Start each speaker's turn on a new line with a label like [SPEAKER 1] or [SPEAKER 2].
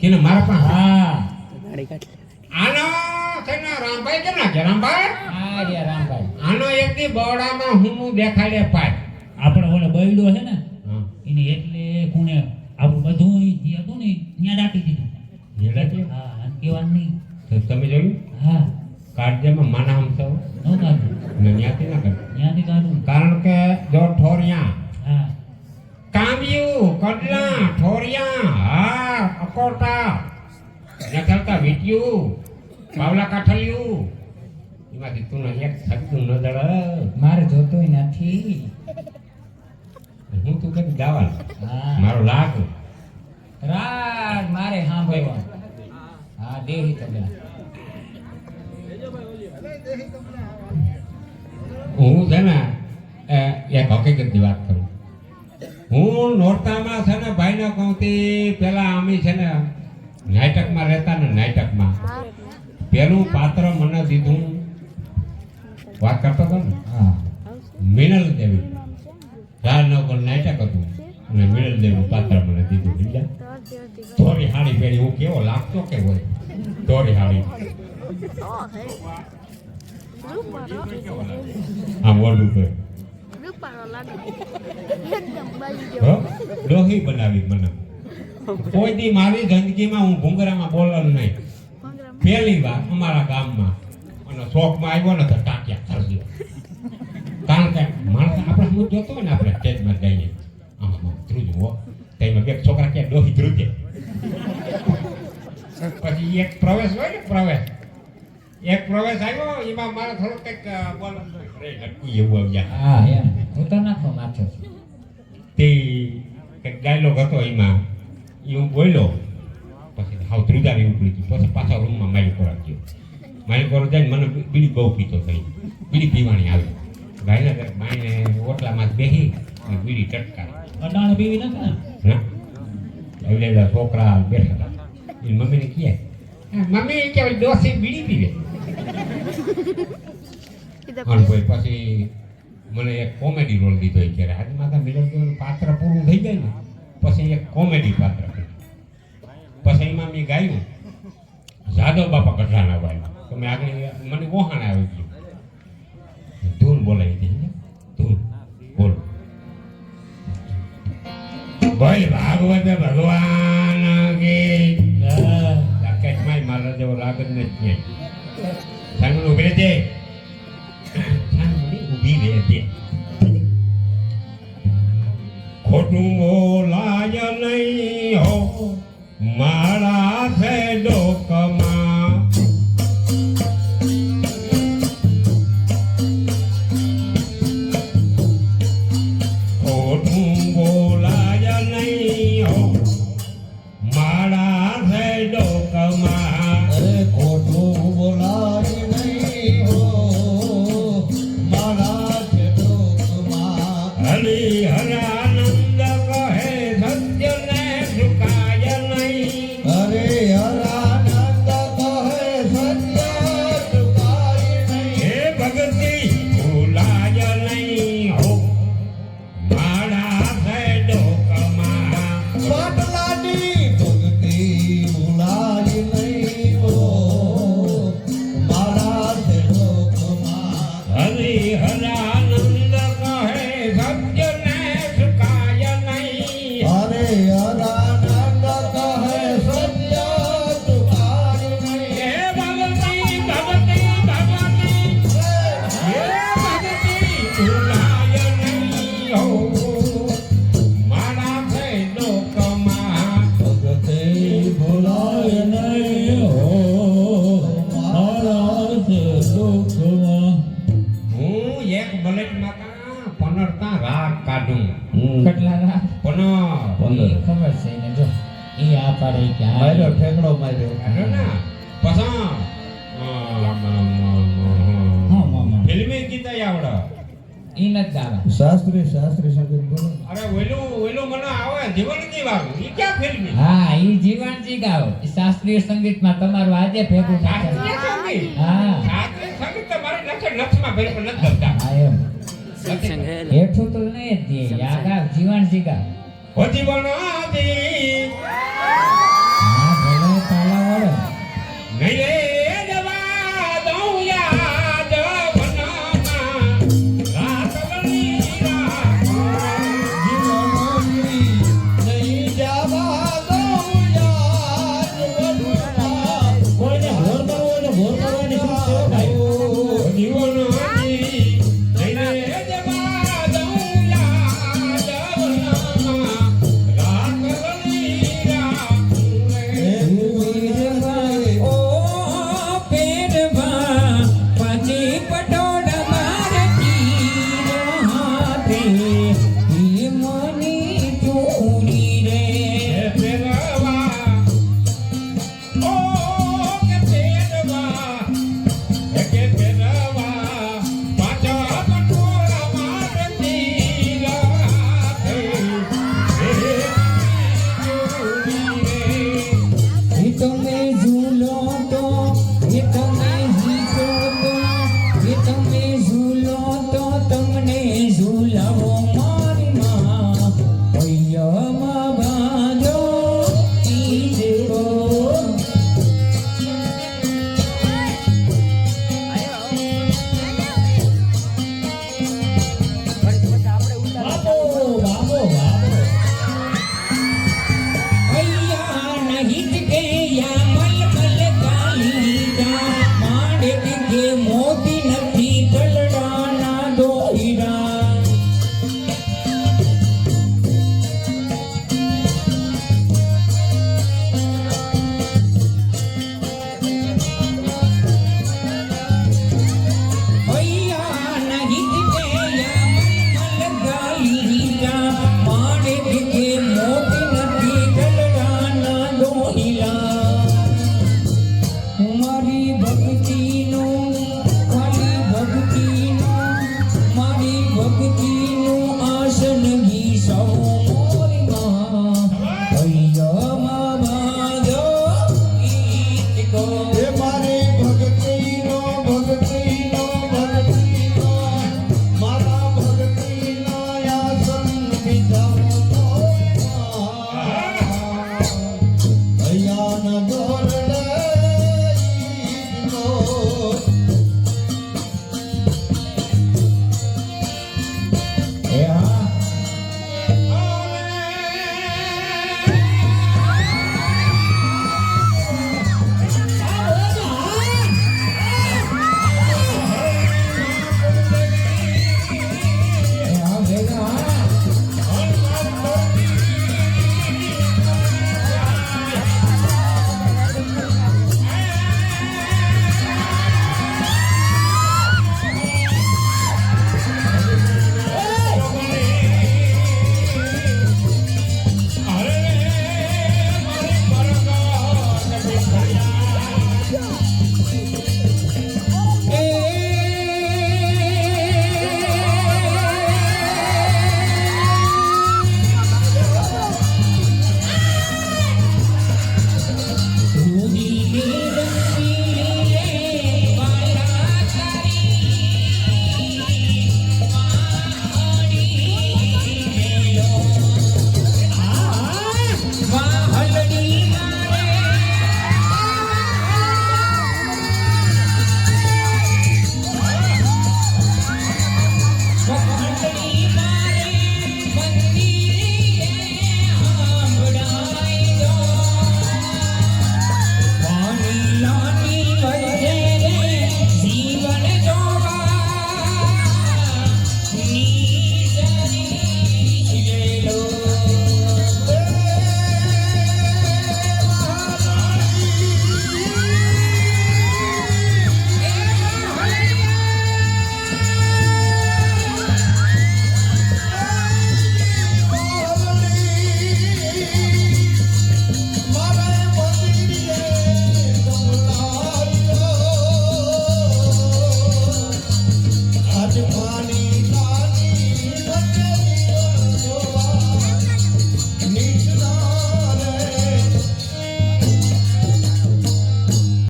[SPEAKER 1] કેને મારા પણ
[SPEAKER 2] હા
[SPEAKER 1] આનો થઈને રામભાઈ કેમ ના કે રામભાઈ
[SPEAKER 2] હા રે રામભાઈ
[SPEAKER 1] આનો એક દી બોડામાં હું દેખાડે પાય
[SPEAKER 2] આપણે ઓલો બૈડો છે ને
[SPEAKER 1] હા
[SPEAKER 2] એને એટલે કોને આપણું બધું જે હતું ને ત્યાં દાટી દીધું
[SPEAKER 1] એટલે
[SPEAKER 2] હા અને કહેવાનું નહીં
[SPEAKER 1] તો તમે જોયું
[SPEAKER 2] હા
[SPEAKER 1] કાઢજેમાં માના આમ સૌ
[SPEAKER 2] નો કાઢું
[SPEAKER 1] ને ન્યાથી ના કાઢ
[SPEAKER 2] ત્યાંથી કાઢું
[SPEAKER 1] કારણ કે જો ઠોરિયા
[SPEAKER 2] હા
[SPEAKER 1] કામ્યું કડલા ઠોરિયા હા અકોટા નકલતા વીટ્યું પાવલા કાઠલિયું એમાંથી તું એક શબ્દ ન દળ
[SPEAKER 2] મારે જોતોય નથી
[SPEAKER 1] હું તું કઈ ગાવા
[SPEAKER 2] હા
[SPEAKER 1] મારો લાગ
[SPEAKER 2] રાગ મારે સાંભળવા હા દેહી તબલા
[SPEAKER 1] હું છે ને એક હકીકતની વાત કરું હું નોરતામાં છે ને ભાઈને કહું તે પેલા અમે છે ને નાટકમાં રહેતા ને નાટકમાં પેલું પાત્ર મને દીધું વાત કરતો હતો ને
[SPEAKER 2] હા
[SPEAKER 1] મિનલ દેવી રાજનગર નાટક હતું અને મિનલ દેવી પાત્ર મને દીધું સમજ્યા ધોરી હાડી પહેરી હું કેવો લાગતો કે હોય ધોરી હાડી આમ ઓલું કરે લોહી બનાવી મને કોઈ દી મારી જિંદગીમાં હું ભૂંગરામાં બોલવાનું નહીં પહેલી વાર અમારા ગામમાં અને શોખમાં આવ્યો ને તો ટાંક્યા ખર્ચ્યો કારણ કે માણસ આપણે હું જોતો હોય ને આપણે સ્ટેજમાં જઈએ આમાં ધ્રુજ હો તેમાં બે છોકરા ક્યાં ડોહી ધ્રુજે પછી એક પ્રવેશ હોય ને પ્રવેશ આવ્યો એમાં મારે થોડું કંઈક બોલવાનું રે લટકી એવું આવ્યા
[SPEAKER 2] હા એમ હું તો નાખો માથે
[SPEAKER 1] તે કંઈક ડાયલોગ હતો એમાં એ હું બોલ્યો પછી હાવ ધ્રુજારી ઉપડી ગઈ પછી પાછા રૂમમાં મારી ખોરાક ગયો મારી ખોરાક જાય મને બીડી બહુ પીતો થઈ બીડી પીવાની આવી ગાયને માઈને ઓટલામાં બેસી અને બીડી ટટકારી
[SPEAKER 2] અટાણે પીવી નથી
[SPEAKER 1] ના એટલે છોકરા બેઠા હતા એ મમ્મીને કહે મમ્મી કે ડોસી બીડી પીવે અને ભાઈ પછી મને એક કોમેડી રોલ દીધો એ ક્યારે આજે માતા મિલન પાત્ર પૂરું થઈ જાય ને પછી એક કોમેડી પાત્ર પછી એમાં મેં ગાયું જાદવ બાપા કઠરાના ભાઈ તો મેં આગળ મને વહાણ આવી ગયું ધૂન બોલાવી હતી ધૂન બોલ બોલ ભાગવત ભગવાન કે રાકેશમાં મારા જેવો લાગ જ નથી સાંગણ ઉભી રહેજે ઊભી રહેજે ખોટું બોલાય નહીં હો મારા છે ડોકમાં ખોટું બોલાય નહીં હો મારા છે ડોકમાં
[SPEAKER 2] અરે ખોટું બોલાય નહીં હો મારા છે ડોકમાં
[SPEAKER 1] હરી હરાનંદ કહે સત્ય ને ઝુકાય નહીં
[SPEAKER 2] અરે હરાનંદ કહે સત્ય ચુકાય નહીં
[SPEAKER 1] હે ભગતિ ભૂલાય નહીં હો મારા છે ડોકમાં
[SPEAKER 2] પાટલાની ભક્તિ ભૂલાય નહીં હો મારા છે ડોકમાં
[SPEAKER 1] હરી હરાનંદ કહે સત્ય ને ઝુકાય નહીં
[SPEAKER 2] અરે હરાનંદ કહે સત્ય ચુકાય નહીં
[SPEAKER 1] હે ભગતિ ભગતિ ભગતિ હે ભગતિ ભૂલાય નહીં હો મારા છે ડોકમાં
[SPEAKER 2] ભગતે ભૂલાય નહીં હો મારા છે ડોકમાં
[SPEAKER 1] હું એક બલેટ માતા પનરતા રાગ કાઢું
[SPEAKER 2] કેટલા રાગ
[SPEAKER 1] પનર
[SPEAKER 2] ઈ ખબર છે ને જો ઈ આ પાડે કે આ માર્યો ઠેકડો માર્યો
[SPEAKER 1] કાઢો ને પસા ફિલ્મી ગીત આવડે
[SPEAKER 2] ઈ નથી ગાવા શાસ્ત્રી સંગીત બોલો
[SPEAKER 1] અરે ઓલું મને આવે જીવન જી વાળું ઈ ક્યાં ફિલ્મી
[SPEAKER 2] હા ઈ જીવનજી ગાઓ ઈ શાસ્ત્રીય સંગીતમાં તમારું આજે ભેગું
[SPEAKER 1] શાસ્ત્રીય સંગીત
[SPEAKER 2] હા
[SPEAKER 1] શાસ્ત્રીય સંગીત તો મારી નથમાં ભેગું નથી કરતા
[SPEAKER 2] હા એમ હેઠું તો નહીં જ દે આ ગાવ જીવનજી ગાઓ
[SPEAKER 1] હજી બનાવી